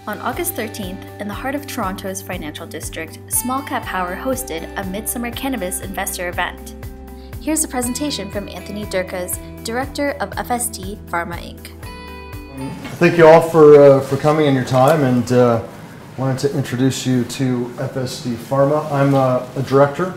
On August 13th, in the heart of Toronto's financial district, SmallCapPower hosted a Mid-Summer Cannabis Investor Event. Here's a presentation from Anthony Durkacz, Director of FSD Pharma Inc. Thank you all for coming and your time, and wanted to introduce you to FSD Pharma. I'm a director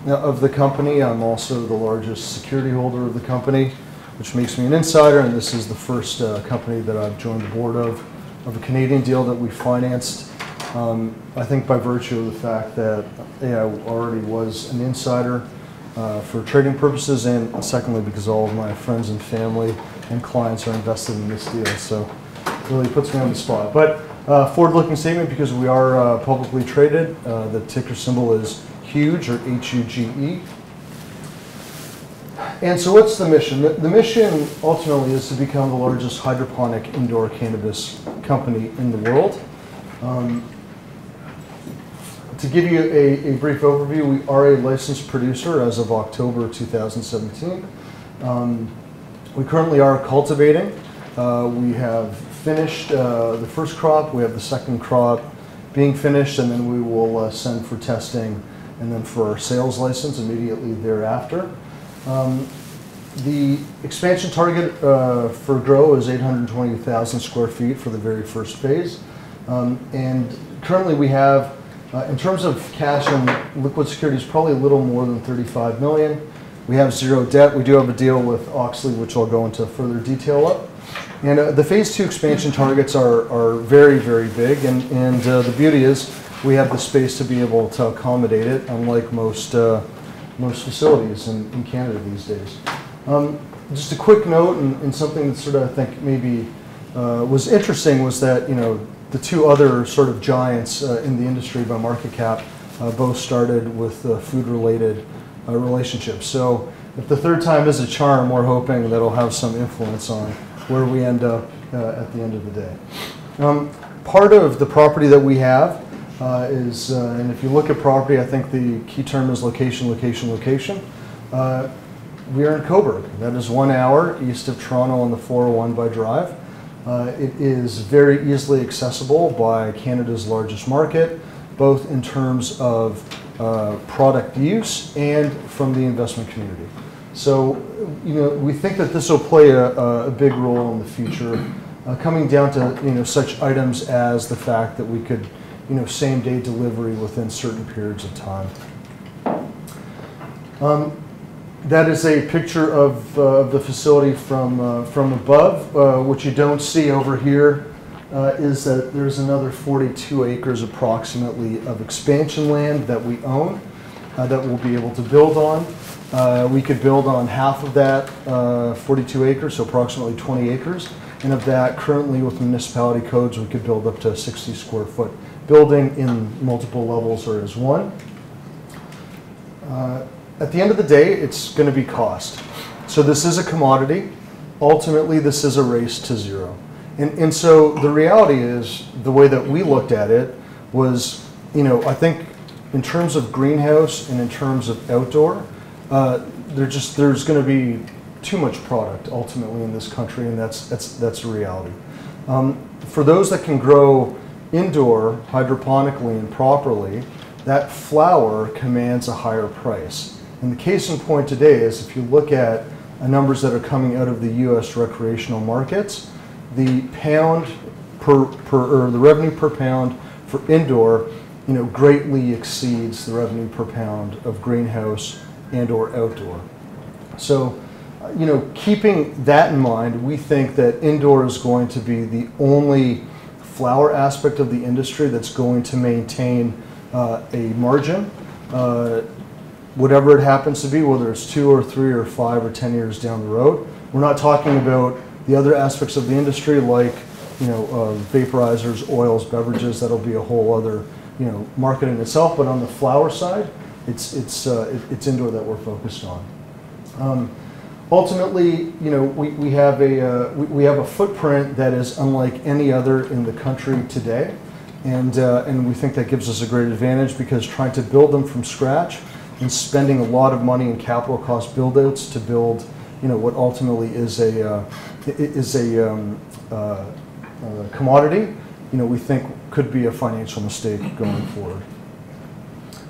of the company. I'm also the largest security holder of the company, which makes me an insider, and this is the first company that I've joined the board of a Canadian deal that we financed. I think by virtue of the fact that I already was an insider for trading purposes, and secondly because all of my friends and family and clients are invested in this deal, so it really puts me on the spot. But forward-looking statement, because we are publicly traded. The ticker symbol is HUGE, or HUGE. And so what's the mission? The mission ultimately is to become the largest hydroponic indoor cannabis company in the world. To give you a brief overview, we are a licensed producer as of October 2017. We currently are cultivating. We have finished the first crop, we have the second crop being finished, and then we will send for testing and then for our sales license immediately thereafter. The expansion target for grow is 820,000 square feet for the very first phase. And currently we have, in terms of cash and liquid securities, probably a little more than 35 million. We have zero debt. We do have a deal with Oxley, which I'll go into further detail of. And the phase 2 expansion targets are very, very big. And the beauty is we have the space to be able to accommodate it, unlike most facilities in Canada these days. Just a quick note, and something that sort of I think maybe was interesting, was that the two other sort of giants in the industry by market cap both started with food-related relationships. So if the third time is a charm, we're hoping that it'll have some influence on where we end up at the end of the day. Part of the property that we have is, and if you look at property, I think the key term is location, location, location. We are in Cobourg. That is 1 hour east of Toronto on the 401 by drive. It is very easily accessible by Canada's largest market, both in terms of product use and from the investment community. So, we think that this will play a big role in the future, coming down to such items as the fact that we could, same-day delivery within certain periods of time. That is a picture of the facility from above. What you don't see over here is that there's another 42 acres approximately of expansion land that we own that we'll be able to build on. We could build on half of that 42 acres, so approximately 20 acres. And of that, currently with municipality codes, we could build up to a 60 square foot building in multiple levels or as one. At the end of the day, it's going to be cost. So this is a commodity. Ultimately, this is a race to zero. And so the reality is, the way that we looked at it was, I think in terms of greenhouse and in terms of outdoor, there's going to be too much product ultimately in this country, and that's a reality. For those that can grow indoor hydroponically and properly, that flower commands a higher price. And the case in point today is, if you look at numbers that are coming out of the U.S. recreational markets, the the revenue per pound for indoor, greatly exceeds the revenue per pound of greenhouse and/or outdoor. So, keeping that in mind, we think that indoor is going to be the only flower aspect of the industry that's going to maintain a margin. Whatever it happens to be, whether it's 2 or 3 or 5 or 10 years down the road. We're not talking about the other aspects of the industry like, vaporizers, oils, beverages. That'll be a whole other, market in itself. But on the flower side, it's indoor that we're focused on. Ultimately, we have a footprint that is unlike any other in the country today, and we think that gives us a great advantage, because trying to build them from scratch and spending a lot of money in capital cost build-outs to build, what ultimately is a commodity we think could be a financial mistake going forward.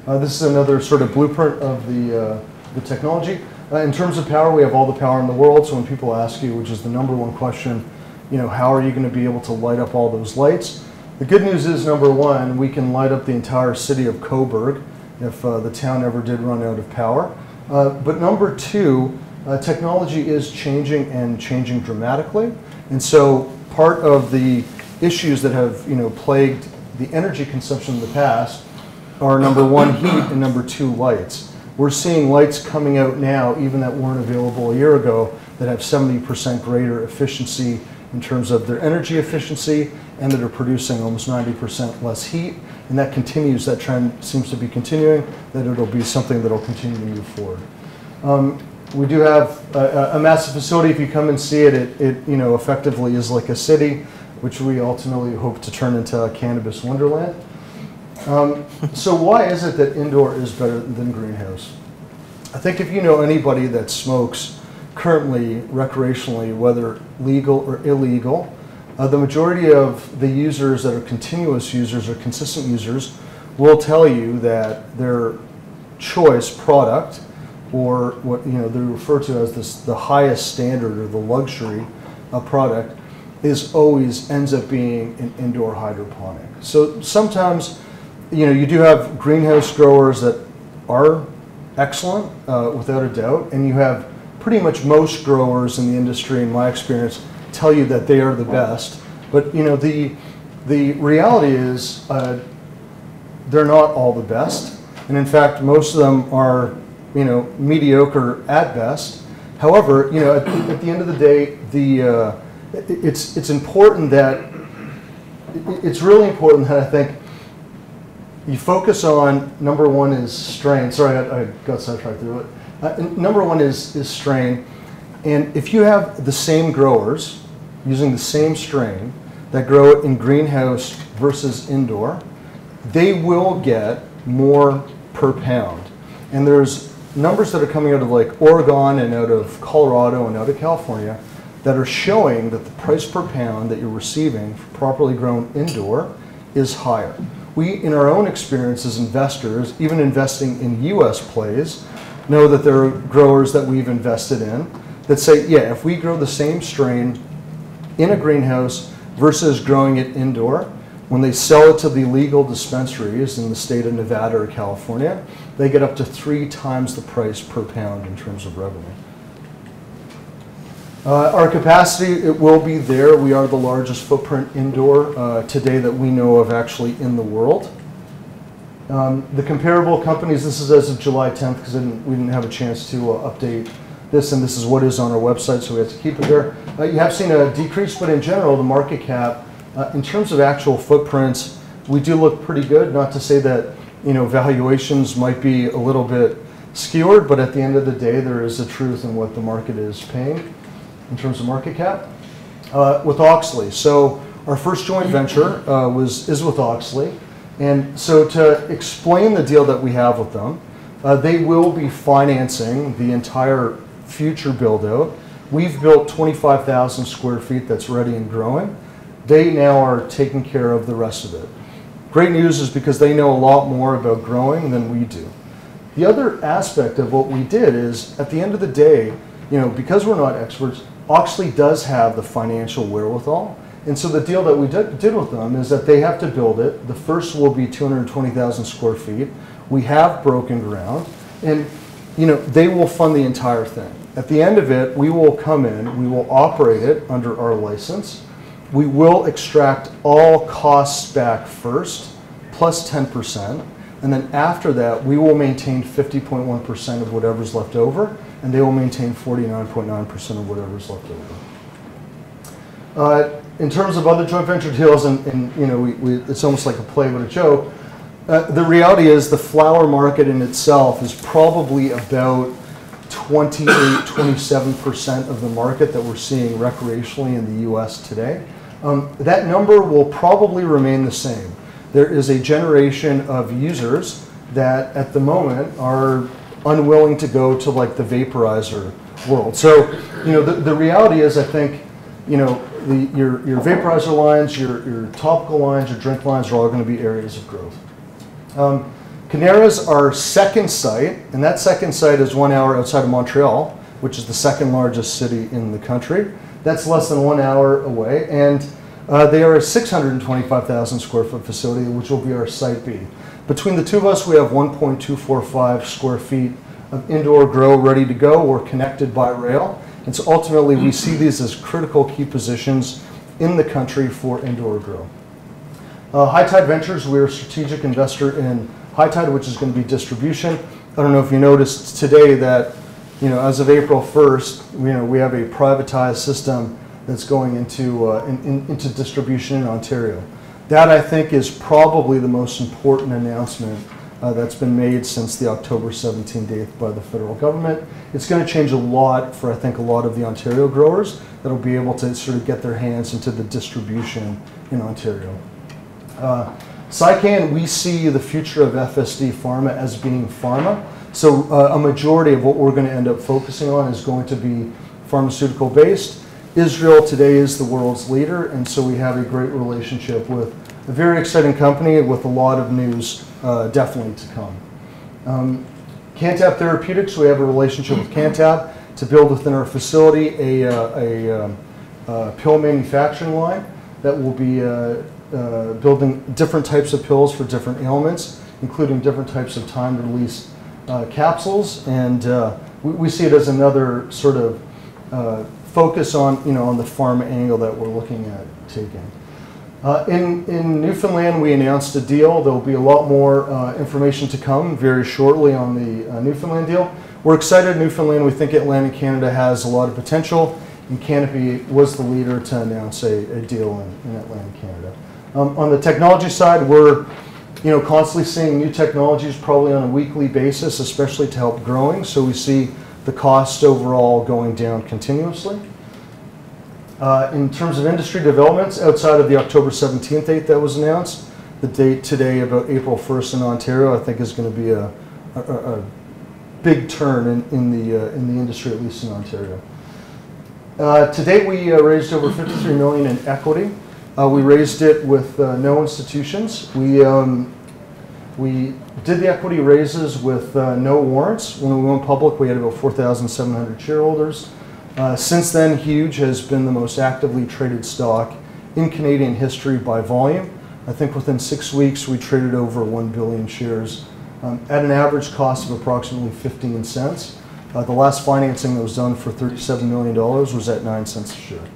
This is another sort of blueprint of the technology. In terms of power, we have all the power in the world. So when people ask you, which is the number one question, how are you going to be able to light up all those lights? The good news is, number one, we can light up the entire city of Coburg if the town ever did run out of power. But number two, technology is changing and changing dramatically. And so part of the issues that have plagued the energy consumption in the past are, number one, heat, and number two, lights. We're seeing lights coming out now, even that weren't available a year ago, that have 70% greater efficiency in terms of their energy efficiency, and that are producing almost 90% less heat. And that continues, that trend seems to be continuing, that it'll be something that'll continue to move forward. We do have a massive facility. If you come and see it, it effectively is like a city, which we ultimately hope to turn into a cannabis wonderland. So why is it that indoor is better than greenhouse? I think if you know anybody that smokes currently recreationally, whether legal or illegal, the majority of the users that are continuous users or consistent users will tell you that their choice product, or what they refer to as the highest standard or the luxury product, is always ends up being an indoor hydroponic. So sometimes you do have greenhouse growers that are excellent, without a doubt, and you have pretty much most growers in the industry, in my experience, tell you that they are the best. But the reality is they're not all the best, and in fact most of them are mediocre at best. However, at the end of the day, it's important that it's really important that I think you focus on, number one is strain. Sorry, I got sidetracked through it. Number one is strain, and if you have the same growers using the same strain that grow it in greenhouse versus indoor, they will get more per pound. And there's numbers that are coming out of like Oregon and out of Colorado and out of California that are showing that the price per pound that you're receiving for properly grown indoor is higher. We, in our own experience as investors, even investing in US plays, know that there are growers that we've invested in that say, yeah, if we grow the same strain in a greenhouse versus growing it indoor, when they sell it to the legal dispensaries in the state of Nevada or California, they get up to 3 times the price per pound in terms of revenue. Our capacity, it will be there. We are the largest footprint indoor today that we know of actually in the world. The comparable companies, this is as of July 10th because we didn't have a chance to update this, and this is what is on our website, so we have to keep it there. You have seen a decrease, but in general, the market cap, in terms of actual footprints, we do look pretty good. Not to say that valuations might be a little bit skewered, but at the end of the day, there is a truth in what the market is paying in terms of market cap. With Auxly, so our first joint venture is with Auxly, and so to explain the deal that we have with them, they will be financing the entire future build out. We've built 25,000 square feet that's ready and growing. They now are taking care of the rest of it. Great news is because they know a lot more about growing than we do. The other aspect of what we did is, at the end of the day, because we're not experts, Auxly does have the financial wherewithal. And so the deal that we did with them is that they have to build it. The first will be 220,000 square feet. We have broken ground, and they will fund the entire thing. At the end of it, we will come in, we will operate it under our license. We will extract all costs back first, plus 10%, and then after that, we will maintain 50.1% of whatever's left over, and they will maintain 49.9% of whatever's left over. In terms of other joint venture deals, and it's almost like a play with a joke, the reality is the flower market in itself is probably about 27% of the market that we're seeing recreationally in the US today. That number will probably remain the same. There is a generation of users that at the moment are unwilling to go to like the vaporizer world. So, the reality is, I think, your vaporizer lines, your topical lines, your drink lines are all going to be areas of growth. Canaira's our second site, and that second site is 1 hour outside of Montreal, which is the second largest city in the country. That's less than 1 hour away, and they are a 625,000 square foot facility, which will be our site B. Between the two of us, we have 1.245 square feet of indoor grow ready to go. We're connected by rail, and so ultimately we see these as critical key positions in the country for indoor grow. High Tide Ventures, we're a strategic investor in High Tide, which is going to be distribution. I don't know if you noticed today that, as of April 1st, we have a privatized system that's going into distribution in Ontario. That, I think, is probably the most important announcement that's been made since the October 17th date by the federal government. It's going to change a lot for, I think, a lot of the Ontario growers that'll be able to sort of get their hands into the distribution in Ontario. SciCan, we see the future of FSD Pharma as being pharma. So a majority of what we're going to end up focusing on is going to be pharmaceutical based. Israel today is the world's leader, and so we have a great relationship with a very exciting company with a lot of news definitely to come. Cantab Therapeutics, we have a relationship with Cantab to build within our facility a pill manufacturing line that will be building different types of pills for different ailments, including different types of time-release capsules, and we see it as another sort of focus on on the pharma angle that we're looking at taking. In Newfoundland, we announced a deal. There will be a lot more information to come very shortly on the Newfoundland deal. We're excited. Newfoundland, we think Atlantic Canada has a lot of potential, and Canopy was the leader to announce a deal in Atlantic Canada. On the technology side, we're constantly seeing new technologies probably on a weekly basis, especially to help growing. So we see the cost overall going down continuously. In terms of industry developments, outside of the October 17th date that was announced, the date today about April 1st in Ontario, I think is going to be a big turn in the industry, at least in Ontario. To date, we raised over $53 million in equity. We raised it with no institutions. We did the equity raises with no warrants. When we went public, we had about 4,700 shareholders. Since then, Huge has been the most actively traded stock in Canadian history by volume. I think within 6 weeks, we traded over 1 billion shares at an average cost of approximately 15 cents. The last financing that was done for $37 million was at 9 cents a share.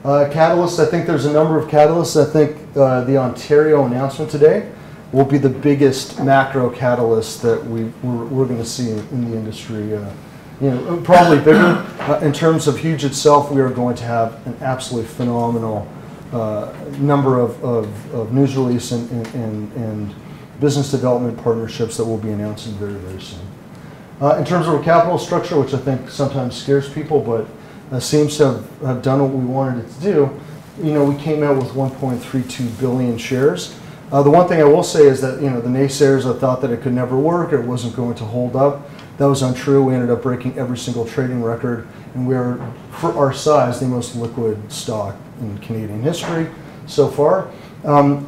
Catalysts, I think there's a number of catalysts. I think the Ontario announcement today will be the biggest macro catalyst that we're going to see in the industry. Probably bigger. In terms of Huge itself, we are going to have an absolutely phenomenal number of news release and business development partnerships that will be announcing very, very soon. In terms of our capital structure, which I think sometimes scares people, but seems to have done what we wanted it to do, we came out with 1.32 billion shares. The one thing I will say is that the naysayers that thought that it could never work, or it wasn't going to hold up, that was untrue. We ended up breaking every single trading record, and we are, for our size, the most liquid stock in Canadian history so far.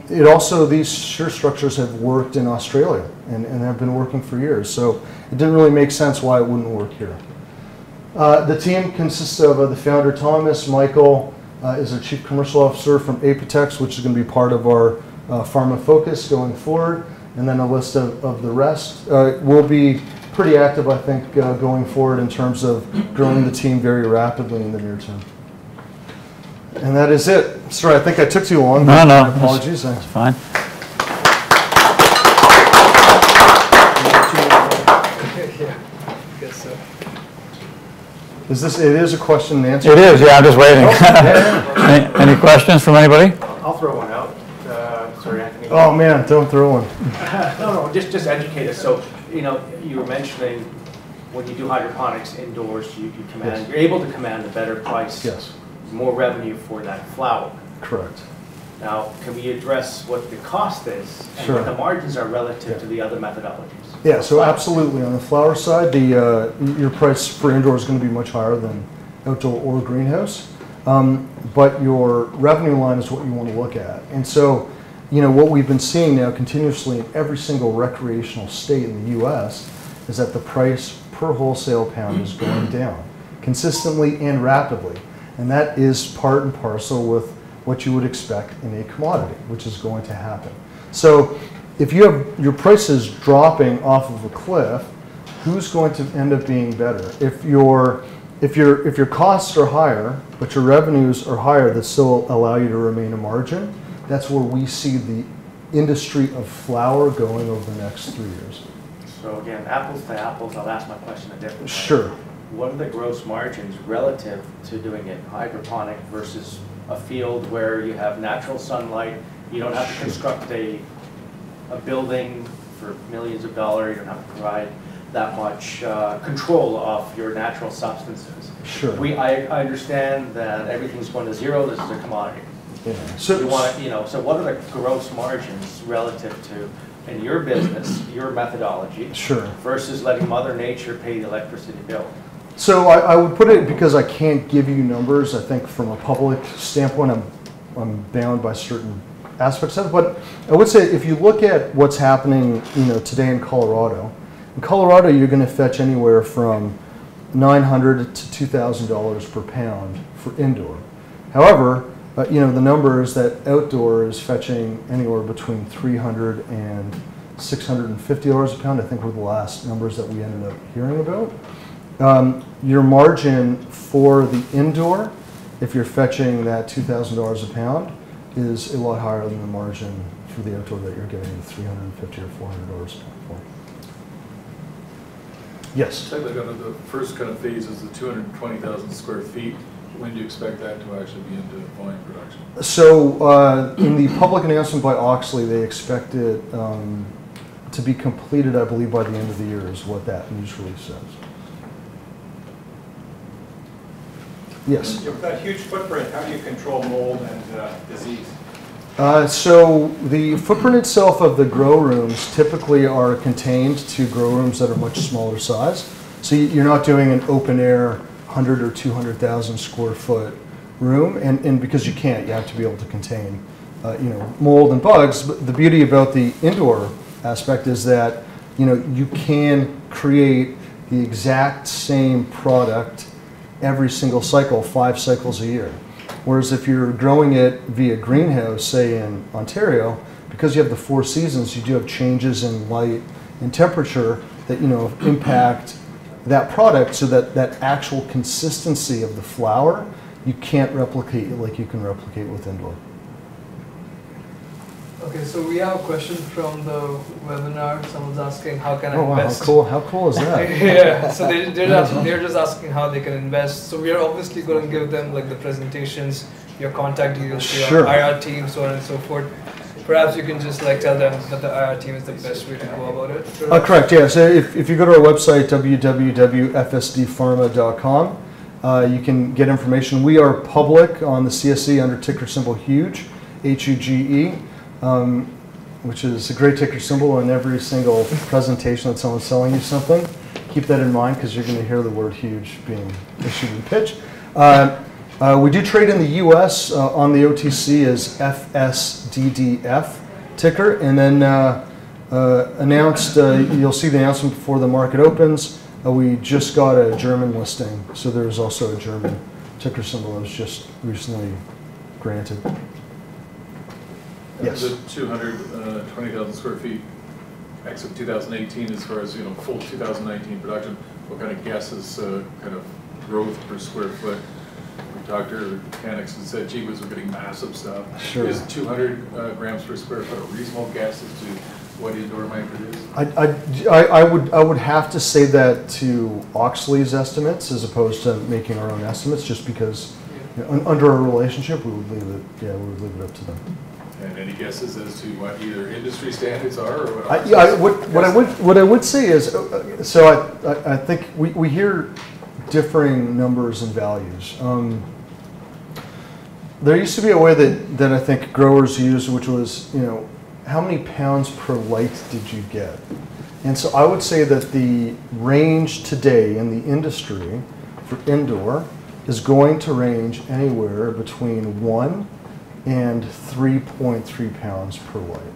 It also, these share structures have worked in Australia and have been working for years, so it didn't really make sense why it wouldn't work here. The team consists of the founder, Thomas. Michael is our chief commercial officer from Apotex, which is going to be part of our pharma focus going forward, and then a list of the rest. We'll be pretty active, I think, going forward in terms of growing the team very rapidly in the near term. And that is it. Sorry, I think I took too long. No, apologies. That's fine. It is a question and answer? It is, yeah, I'm just waiting. Oh, yeah. Any questions from anybody? I'll throw one out. Sorry, Anthony. Oh man, don't throw one. No, just educate us. So, you were mentioning when you do hydroponics indoors, you command, you're able to command a better price, Yes. more revenue for that flower. Correct. Now, can we address what the cost is and Sure. what the margins are relative to the other methodologies? Yeah, so absolutely. On the flower side, your price for indoor is going to be much higher than outdoor or greenhouse. but your revenue line is what you want to look at. And so, what we've been seeing now continuously in every single recreational state in the U.S. is that the price per wholesale pound is going down consistently and rapidly. And that is part and parcel with what you would expect in a commodity, which is going to happen. So if you have your prices dropping off of a cliff, who's going to end up being better? If your costs are higher, but your revenues are higher that still allow you to remain a margin, that's where we see the industry of flower going over the next 3 years. So again, apples to apples, I'll ask my question a different way. Sure. What are the gross margins relative to doing it hydroponic versus a field where you have natural sunlight, you don't have to construct a building for millions of dollars, you don't have to provide that much control of your natural substances. Sure. I understand that everything's going to zero, this is a commodity. Yeah. So you want to, so what are the gross margins relative to, in your business, your methodology, sure, versus letting Mother Nature pay the electricity bill? So I would put it, because I can't give you numbers, I think from a public standpoint, I'm bound by certain aspects of it, but I would say if you look at what's happening, today in Colorado, you're going to fetch anywhere from $900 to $2,000 per pound for indoor. However, the number is that outdoor is fetching anywhere between $300 and $650 a pound. I think were the last numbers that we ended up hearing about. Your margin for the indoor, if you're fetching that $2,000 a pound, is a lot higher than the margin for the outdoor that you're getting the $350 or $400 a pound for. Yes? The first kind of phase is the 220,000 square feet. When do you expect that to actually be into volume production? So in the public announcement by Auxly, they expect it to be completed, I believe, by the end of the year is what that news release says. Yes? With that huge footprint, how do you control mold and disease? So the footprint itself of the grow rooms typically are contained to grow rooms that are much smaller size. So you're not doing an open air 100 or 200,000 square foot room, and because you can't, you have to be able to contain mold and bugs. But the beauty about the indoor aspect is that you can create the exact same product every single cycle, 5 cycles a year. Whereas if you're growing it via greenhouse, say in Ontario, because you have the 4 seasons, you do have changes in light and temperature that impact that product, so that that actual consistency of the flower you can't replicate like you can replicate with indoor. Okay, so we have a question from the webinar. Someone's asking, how can I wow, invest? How cool is that? Yeah, so they're just asking how they can invest. So we are obviously going to give them like the presentations, your contact details, Sure. your IR team, so on and so forth. Perhaps you can just like tell them that the IR team is the best way to go about it. Correct, yeah. So if you go to our website, www.fsdpharma.com, you can get information. We are public on the CSE under ticker symbol HUGE, H-U-G-E. Which is a great ticker symbol in every single presentation that someone's selling you something. Keep that in mind, because you're going to hear the word huge being issued and pitched. We do trade in the U.S. On the OTC as FSDDF ticker, and then announced, you'll see the announcement before the market opens. We just got a German listing, so there's also a German ticker symbol that was just recently granted. Yes. The 220,000 square feet exit 2018, as far as full 2019 production, what kind of guesses, kind of growth per square foot? We talked to mechanics and said, gee whiz, we're getting massive stuff. Sure. Is 200 grams per square foot a reasonable guess as to what indoor might produce? I would have to say that to Auxly's estimates as opposed to making our own estimates, just because under our relationship we would leave it. Yeah, we would leave it up to them. And any guesses as to what either industry standards are, or what I would say is, so I think we hear differing numbers and values. There used to be a way that I think growers used, which was, how many pounds per light did you get? And so I would say that the range today in the industry for indoor is going to range anywhere between 1 and 3.3 pounds per light.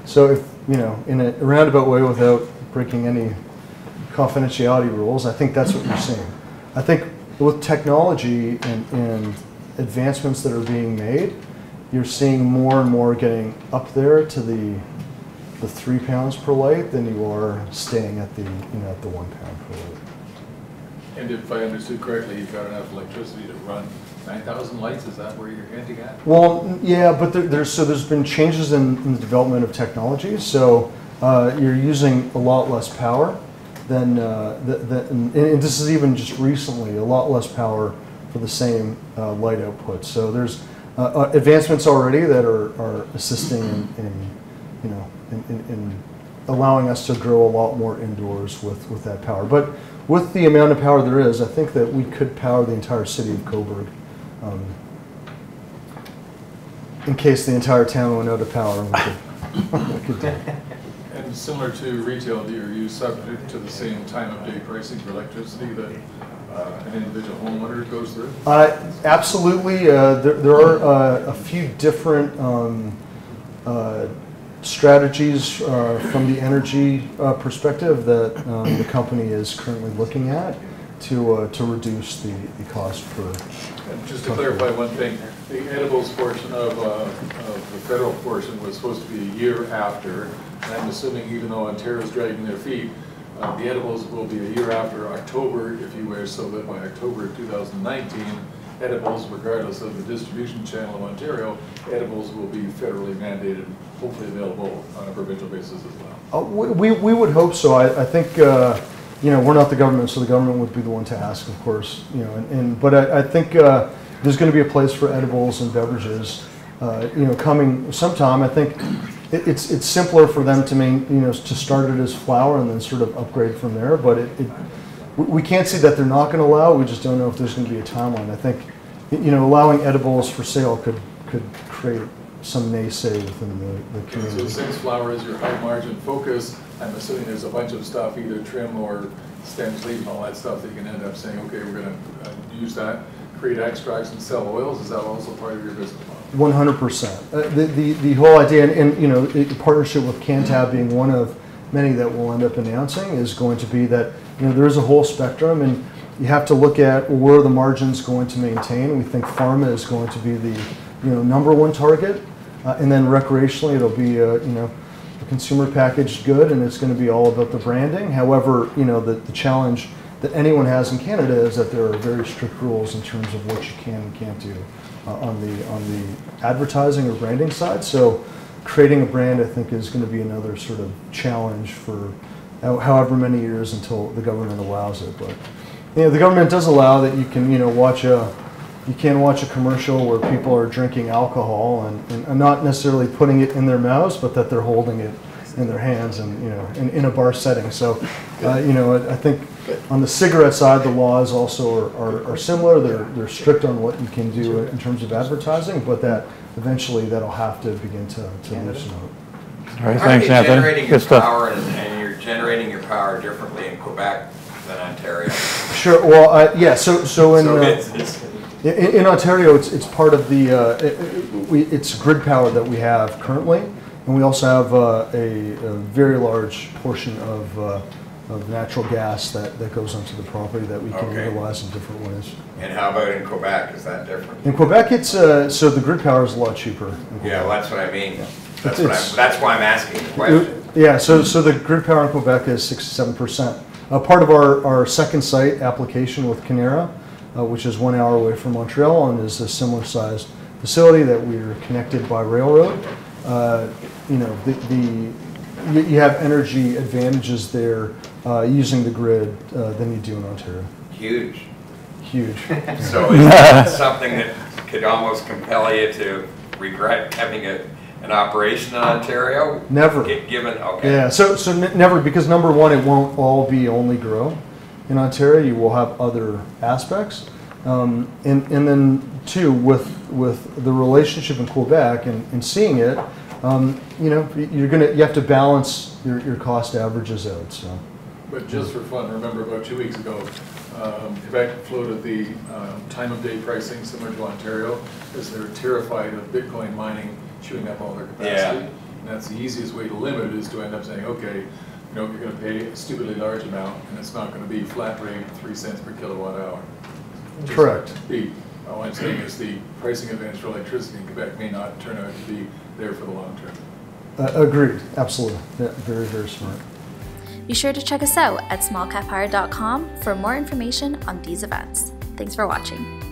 So if, in a roundabout way without breaking any confidentiality rules, I think that's what you're seeing. I think with technology and advancements that are being made, you're seeing more and more getting up there to the 3 pounds per light than you are staying at the at the 1 pound per light. And if I understood correctly, you've got enough electricity to run 9,000 lights. Is that where you're hinting at? Well, yeah, but there's been changes in the development of technology. So you're using a lot less power than and this is even just recently, a lot less power for the same light output. So there's advancements already that are assisting in allowing us to grow a lot more indoors with that power. But with the amount of power there is, I think that we could power the entire city of Cobourg in case the entire town went out of power. We could do it. And similar to retail, are you subject to the same time of day pricing for electricity that an individual homeowner goes through? Absolutely. There are a few different strategies from the energy perspective that the company is currently looking at to reduce the cost per. And just to clarify one thing, the edibles portion of the federal portion was supposed to be a year after, and I'm assuming even though Ontario's dragging their feet, the edibles will be a year after October, if you wish, so that by October 2019, edibles, regardless of the distribution channel of Ontario, edibles will be federally mandated, hopefully available on a provincial basis as well. We would hope so. I think we're not the government, so the government would be the one to ask, of course. But I think there's going to be a place for edibles and beverages, coming sometime. I think it's simpler for them to start it as flower and then sort of upgrade from there. But we can't see that they're not going to allow it. We just don't know if there's going to be a timeline. I think allowing edibles for sale could create some naysay within the community. So since flower is your high margin focus, I'm assuming there's a bunch of stuff, either trim or stems, leaf, and all that stuff that you can end up saying, okay, we're going to use that, create extracts and sell oils. Is that also part of your business model? 100%. The whole idea, and in partnership with Cantab being one of many that we'll end up announcing, is going to be that there is a whole spectrum, and you have to look at where the margin's going to maintain. We think pharma is going to be the number one target, and then recreationally it'll be a consumer packaged good, and it's going to be all about the branding. However, the challenge that anyone has in Canada is that there are very strict rules in terms of what you can and can't do on the advertising or branding side. So creating a brand, I think, is going to be another sort of challenge for however many years until the government allows it. But the government does allow that you can watch a commercial where people are drinking alcohol and not necessarily putting it in their mouths, but that they're holding it in their hands and in a bar setting. So I think on the cigarette side, the laws also are similar. They're strict on what you can do in terms of advertising, but that eventually that'll have to begin to loosen up. All right, thanks, Anthony. Generating Good your stuff. power, and you're generating your power differently in Quebec than Ontario. Sure. Well, yeah. So it's in Ontario, it's part of the it's grid power that we have currently, and we also have a very large portion of natural gas that goes onto the property that we can utilize in different ways. And how about in Quebec? Is that different? In Quebec, it's so the grid power is a lot cheaper. Yeah, well, that's what I mean. Yeah. That's why I'm asking the question. Yeah, so the grid power in Quebec is 67%. Part of our second site application with Canera, which is 1 hour away from Montreal and is a similar sized facility that we're connected by railroad. You have energy advantages there using the grid than you do in Ontario. Huge. So is that something that could almost compel you to regret having an operation in Ontario? Never. Given, Yeah, so never, because number one, it won't all be only grow. In Ontario, you will have other aspects. And then two, with the relationship in Quebec and seeing it, you have to balance your cost averages out. So. But just for fun, remember about 2 weeks ago, Quebec floated the time of day pricing similar to Ontario, because they're terrified of Bitcoin mining chewing up all their capacity. Yeah. And that's the easiest way to limit it, is to end up saying, okay, you're going to pay a stupidly large amount, and it's not going to be flat rate 3 cents per kilowatt hour. Correct. All I'm saying is the pricing advantage for electricity in Quebec may not turn out to be there for the long term. Agreed, absolutely. Yeah, very, very smart. Be sure to check us out at smallcappower.com for more information on these events. Thanks for watching.